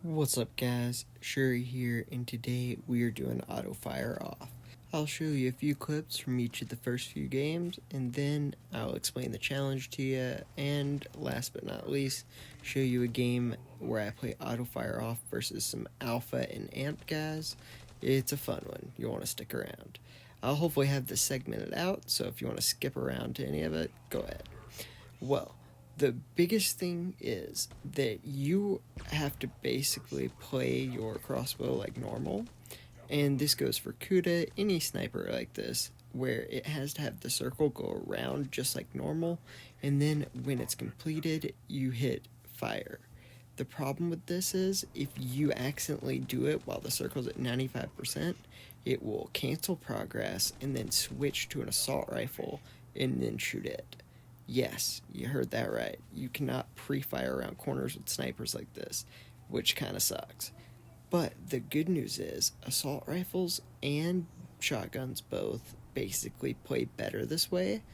What's up guys, Shouri here, and today we are doing auto fire off. I'll show you a few clips from each of the first few games, and then I'll explain the challenge to you, and last but not least, show you a game where I play auto fire off versus some alpha and amp guys. It's a fun one, you'll want to stick around. I'll hopefully have this segmented out, so if you want to skip around to any of it, go ahead. Well, the biggest thing is that you have to basically play your crossbow like normal, and this goes for Kuda, any sniper like this, where it has to have the circle go around just like normal, and then when it's completed, you hit fire. The problem with this is if you accidentally do it while the circle's at 95%, it will cancel progress and then switch to an assault rifle and then shoot it. Yes, you heard that right. You cannot pre-fire around corners with snipers like this, which kind of sucks. But the good news is, assault rifles and shotguns both basically play better this way,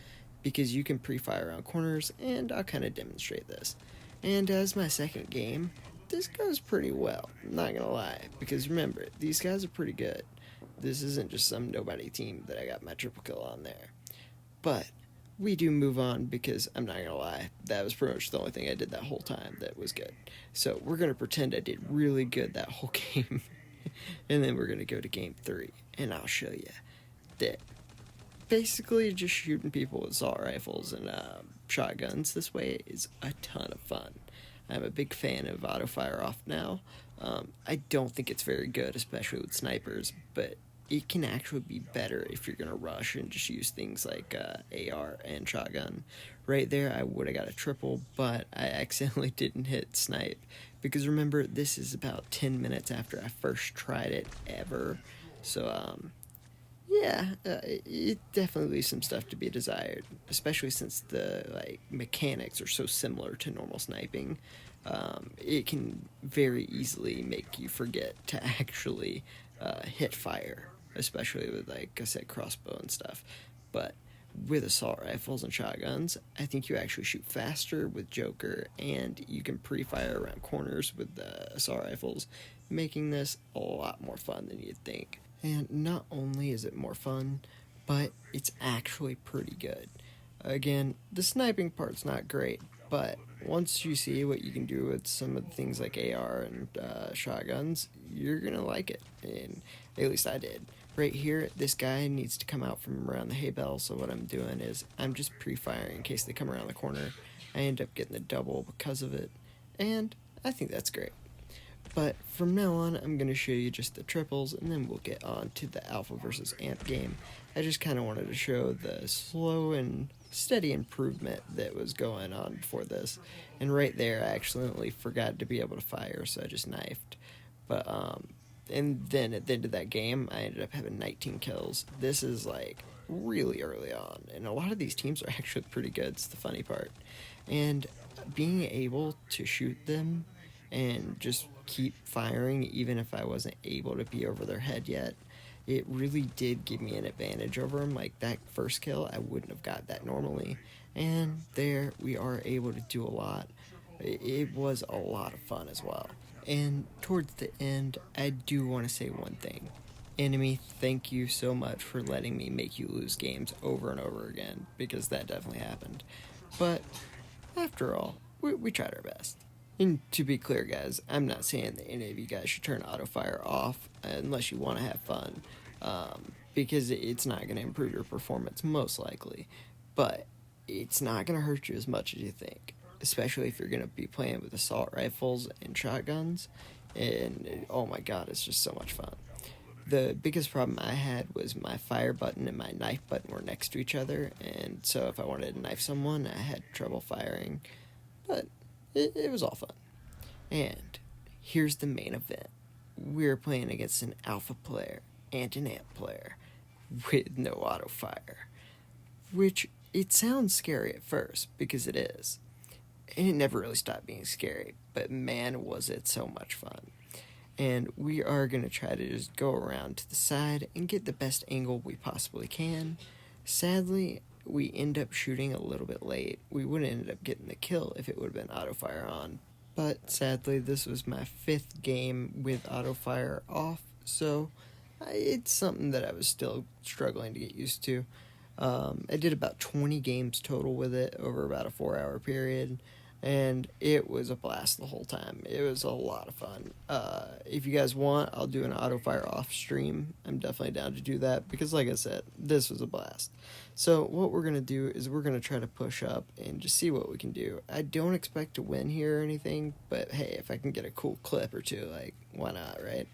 because you can pre-fire around corners, and I'll kind of demonstrate this. And as my second game, this goes pretty well, I'm not gonna lie, because remember, these guys are pretty good. This isn't just some nobody team that I got my triple kill on there. But we do move on, because I'm not gonna lie, that was pretty much the only thing I did that whole time that was good. So we're gonna pretend I did really good that whole game, and then we're gonna go to game 3, and I'll show you that basically just shooting people with assault rifles and shotguns this way is a ton of fun. I'm a big fan of auto fire off now. I don't think it's very good, especially with snipers, but it can actually be better if you're gonna rush and just use things like AR and shotgun. Right there, I would have got a triple, but I accidentally didn't hit snipe, because remember, this is about 10 minutes after I first tried it ever. So yeah, it definitely leaves some stuff to be desired, especially since the mechanics are so similar to normal sniping. It can very easily make you forget to actually hit fire, especially with, like I said, crossbow and stuff. But with assault rifles and shotguns, I think you actually shoot faster with Joker, and you can pre-fire around corners with the assault rifles, making this a lot more fun than you'd think. And not only is it more fun, but it's actually pretty good. Again, the sniping part's not great, but once you see what you can do with some of the things like AR and shotguns, you're gonna like it, and at least I did. Right here, this guy needs to come out from around the hay bale, so what I'm doing is I'm just pre-firing in case they come around the corner. I end up getting the double because of it, and I think that's great. But from now on, I'm going to show you just the triples, and then we'll get on to the alpha versus amp game. I just kind of wanted to show the slow and steady improvement that was going on before this. And right there, I accidentally forgot to be able to fire, so I just knifed. But, and then at the end of that game, I ended up having 19 kills. This is, like, really early on, and a lot of these teams are actually pretty good. It's the funny part. And being able to shoot them and just keep firing even if I wasn't able to be over their head yet, it really did give me an advantage over them. Like that first kill, I wouldn't have got that normally, and there we are able to do a lot. It was a lot of fun as well. And towards the end, I do want to say one thing. Enemy, thank you so much for letting me make you lose games over and over again, because that definitely happened. But after all, we tried our best. And to be clear, guys, I'm not saying that any of you guys should turn auto fire off unless you want to have fun, because it's not going to improve your performance, most likely. But it's not going to hurt you as much as you think, especially if you're going to be playing with assault rifles and shotguns. And oh my god, it's just so much fun. The biggest problem I had was my fire button and my knife button were next to each other, and so if I wanted to knife someone, I had trouble firing. But it was all fun. And here's the main event. We're playing against an alpha player and an amp player with no auto fire. Which, it sounds scary at first, because it is. And it never really stopped being scary, but man was it so much fun. And we are going to try to just go around to the side and get the best angle we possibly can. Sadly, we end up shooting a little bit late. We would have ended up getting the kill if it would have been auto fire on, but sadly this was my 5th game with auto fire off, so it's something that I was still struggling to get used to. I did about 20 games total with it over about a 4-hour period, and it was a blast the whole time. It was a lot of fun. If you guys want, I'll do an auto fire off stream. I'm definitely down to do that because, like I said, this was a blast. So what we're going to do is we're going to try to push up and just see what we can do. I don't expect to win here or anything, but hey, if I can get a cool clip or two, like, why not, right?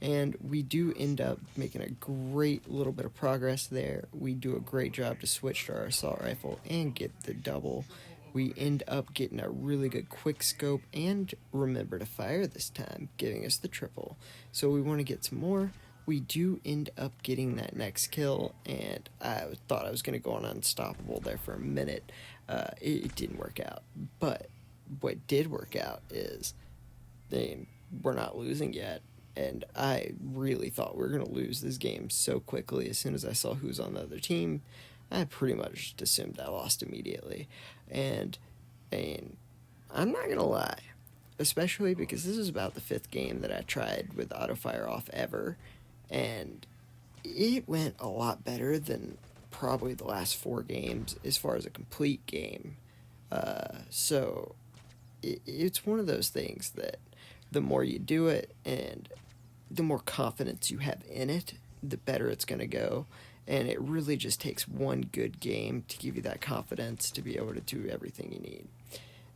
And we do end up making a great little bit of progress there. We do a great job to switch to our assault rifle and get the double. We end up getting a really good quick scope and remember to fire this time, giving us the triple. So we want to get some more. We do end up getting that next kill, and I thought I was going to go on unstoppable there for a minute. It didn't work out. But what did work out is we're not losing yet. And I really thought we were going to lose this game so quickly. As soon as I saw who was on the other team, I pretty much assumed I lost immediately. And I'm not going to lie, especially because this is about the 5th game that I tried with auto fire off ever. And it went a lot better than probably the last 4 games as far as a complete game. So it's one of those things that the more you do it and the more confidence you have in it, the better it's going to go. And it really just takes one good game to give you that confidence to be able to do everything you need.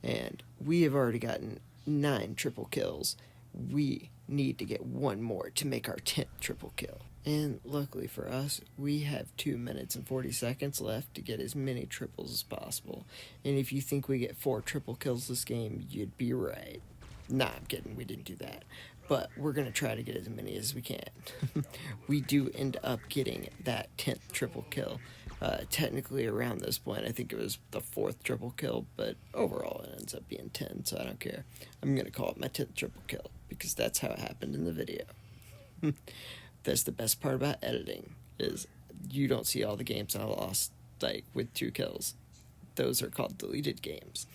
And we have already gotten 9 triple kills. We need to get 1 more to make our 10th triple kill. And luckily for us, we have 2 minutes and 40 seconds left to get as many triples as possible. And if you think we get 4 triple kills this game, you'd be right. Nah, I'm kidding, we didn't do that. But we're going to try to get as many as we can. We do end up getting that 10th triple kill. Technically around this point, I think it was the 4th triple kill, but overall it ends up being 10, so I don't care. I'm going to call it my 10th triple kill, because that's how it happened in the video. That's the best part about editing, is you don't see all the games I lost, like, with 2 kills. Those are called deleted games.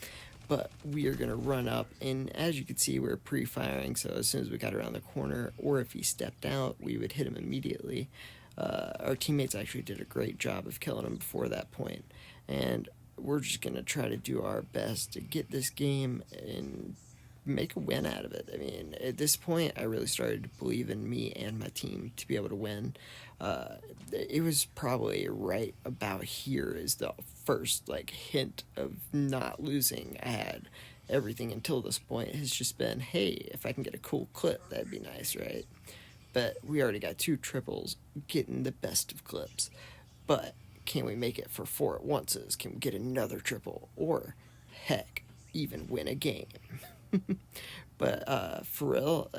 But we are going to run up, and as you can see, we're pre-firing, so as soon as we got around the corner, or if he stepped out, we would hit him immediately. Our teammates actually did a great job of killing him before that point, and we're just going to try to do our best to get this game and make a win out of it. I mean, at this point, I really started to believe in me and my team to be able to win. It was probably right about here is the first, hint of not losing I had. Everything until this point has just been, hey, if I can get a cool clip, that'd be nice, right? But we already got 2 triples, getting the best of clips. But can we make it for 4 at onces? Can we get another triple? Or, heck, even win a game? But for real,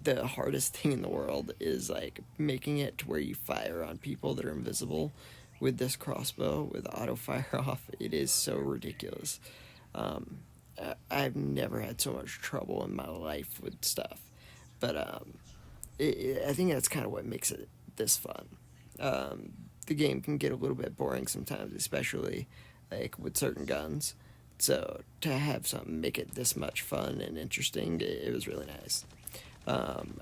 the hardest thing in the world is making it to where you fire on people that are invisible with this crossbow with auto fire off. It is so ridiculous. I've never had so much trouble in my life with stuff, but I think that's kind of what makes it this fun. The game can get a little bit boring sometimes, especially with certain guns. So to have something make it this much fun and interesting, it was really nice.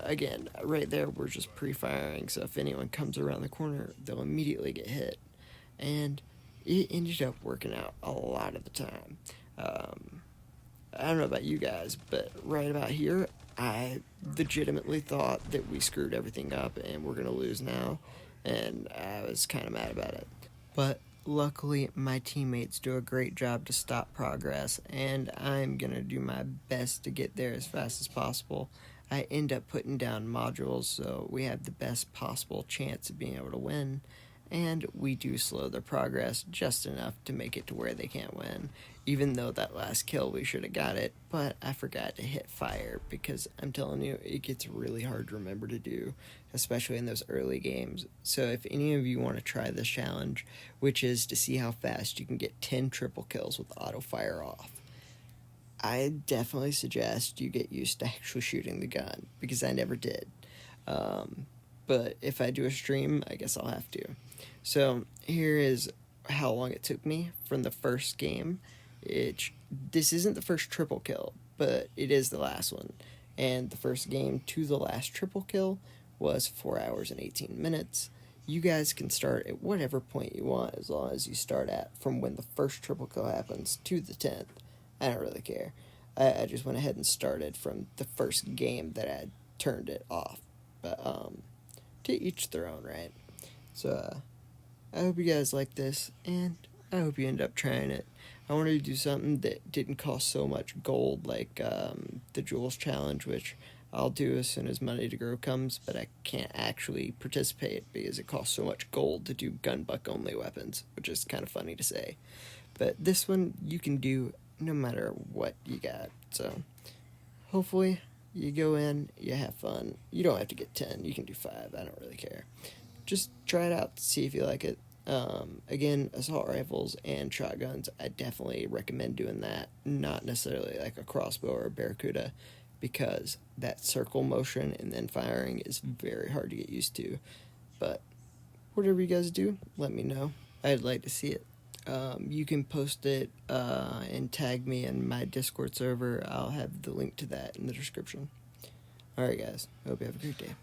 Again, right there, we're just pre-firing, so if anyone comes around the corner, they'll immediately get hit. And it ended up working out a lot of the time. I don't know about you guys, but right about here, I legitimately thought that we screwed everything up and we're going to lose now, and I was kind of mad about it. But luckily, my teammates do a great job to stop progress, and I'm going to do my best to get there as fast as possible. I end up putting down modules, so we have the best possible chance of being able to win, and we do slow their progress just enough to make it to where they can't win, even though that last kill we should have got it, but I forgot to hit fire, because I'm telling you, it gets really hard to remember to do, especially in those early games. So if any of you want to try this challenge, which is to see how fast you can get 10 triple kills with auto fire off, I definitely suggest you get used to actually shooting the gun, because I never did. But if I do a stream, I guess I'll have to. So here is how long it took me from the first game. This isn't the first triple kill, but it is the last one. And the first game to the last triple kill was 4 hours and 18 minutes. You guys can start at whatever point you want as long as you start at from when the first triple kill happens to the 10th. I don't really care. I just went ahead and started from the first game that I had turned it off. But to each their own, right? So I hope you guys like this, and I hope you end up trying it. I wanted to do something that didn't cost so much gold, like the Jewels Challenge, which I'll do as soon as Money to Grow comes, but I can't actually participate because it costs so much gold to do gunbuck-only weapons, which is kind of funny to say. But this one you can do no matter what you got, so hopefully you go in, you have fun. You don't have to get 10, you can do 5, I don't really care. Just try it out, see if you like it. Again, assault rifles and shotguns, I definitely recommend doing that, not necessarily like a crossbow or a barracuda, because that circle motion and then firing is very hard to get used to. But whatever you guys do, let me know. I'd like to see it. You can post it and tag me in my Discord server. I'll have the link to that in the description. Alright guys, hope you have a great day.